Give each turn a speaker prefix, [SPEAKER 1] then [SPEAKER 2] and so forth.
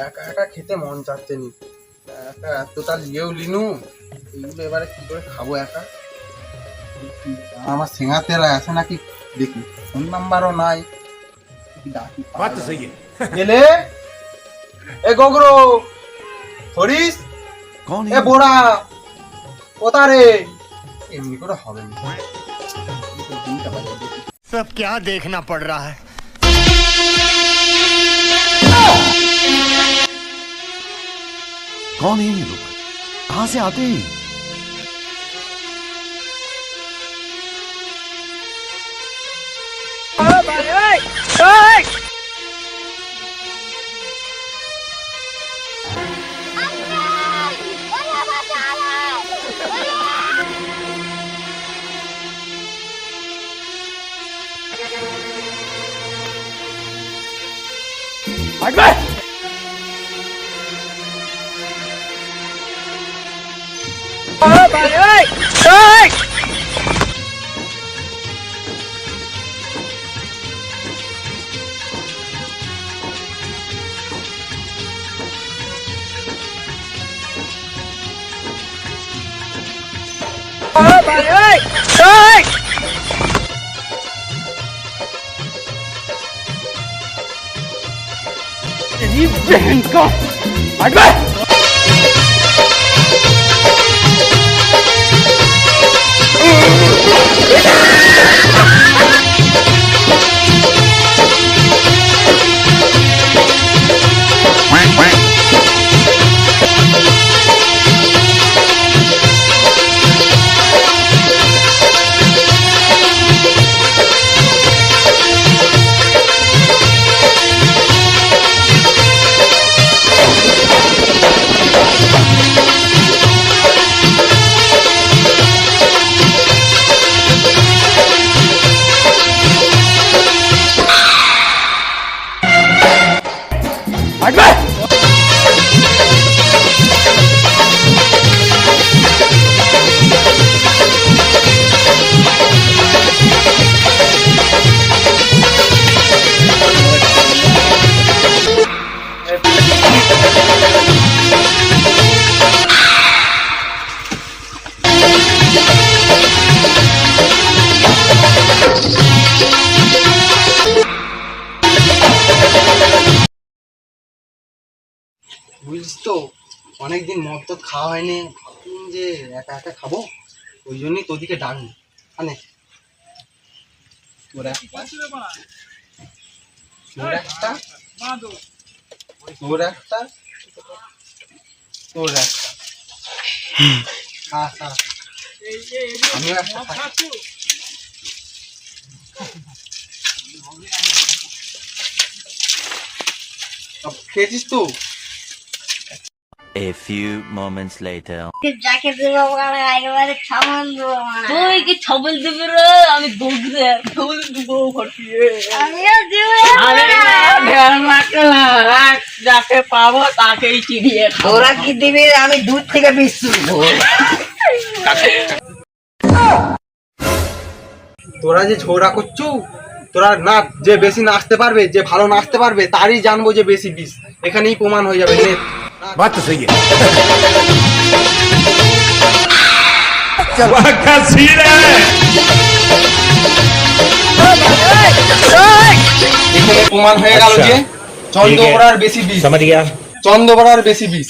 [SPEAKER 1] একা একা খেতে মন চাচ্ছে নি। একা এতটা লিয়েও লিনু, এইগুলো এবারে কি করে খাবো একা? আমার সিঙ্গার তেল আছে নাকি দেখি, ফোন নাম্বারও নাই। ডাকি গেলে এ গোগরো হরিস, এ বোড়া কোথা রে? এমনি করে হবে না।
[SPEAKER 2] सब क्या देखना पड़ रहा है।
[SPEAKER 3] कौन है ये लोग? कहां से आते हैं?
[SPEAKER 4] बहन का हट गए।
[SPEAKER 1] বুঝলিস তো, অনেকদিন মদ তো খাওয়া হয়নি, ভাবলাম যে একা একা খাবো, ওই জন্যই তোদিকে ডাকনি। মানে তোর একটা তোর একটা তোর একটা তোর একটা আমিও একটা খাই। খেয়েছিস তো?
[SPEAKER 3] A few moments later.
[SPEAKER 5] যাকে দেবো একেবারে ছামন দেবো।
[SPEAKER 6] তুই কি ছবল দিবি রে? আমি দৌড়ে ছবল দিব ঘটিয়ে।
[SPEAKER 5] আমিও দিব।
[SPEAKER 6] যাকে পাবো তাকেই চিবিয়ে খাবো।
[SPEAKER 4] তোরা কি দিবি? আমি দুধ থেকে বিস্কুট দেবো।
[SPEAKER 1] তোরা যে ঝগড়া করছো, তোরা না যে বেশি নাচতে পারবে, যে ভালো নাচতে পারবে তারই জানবো যে বেশি বিষ। এখানেই প্রমাণ হয়ে যাবে।
[SPEAKER 3] बात तो सही है।
[SPEAKER 1] এখানে প্রমাণ হয়ে গেল যে চন্দ্রবড়ার বেশি বিষ।
[SPEAKER 3] समझ गया।
[SPEAKER 1] চন্দ্রবড়ার বেশি বিষ।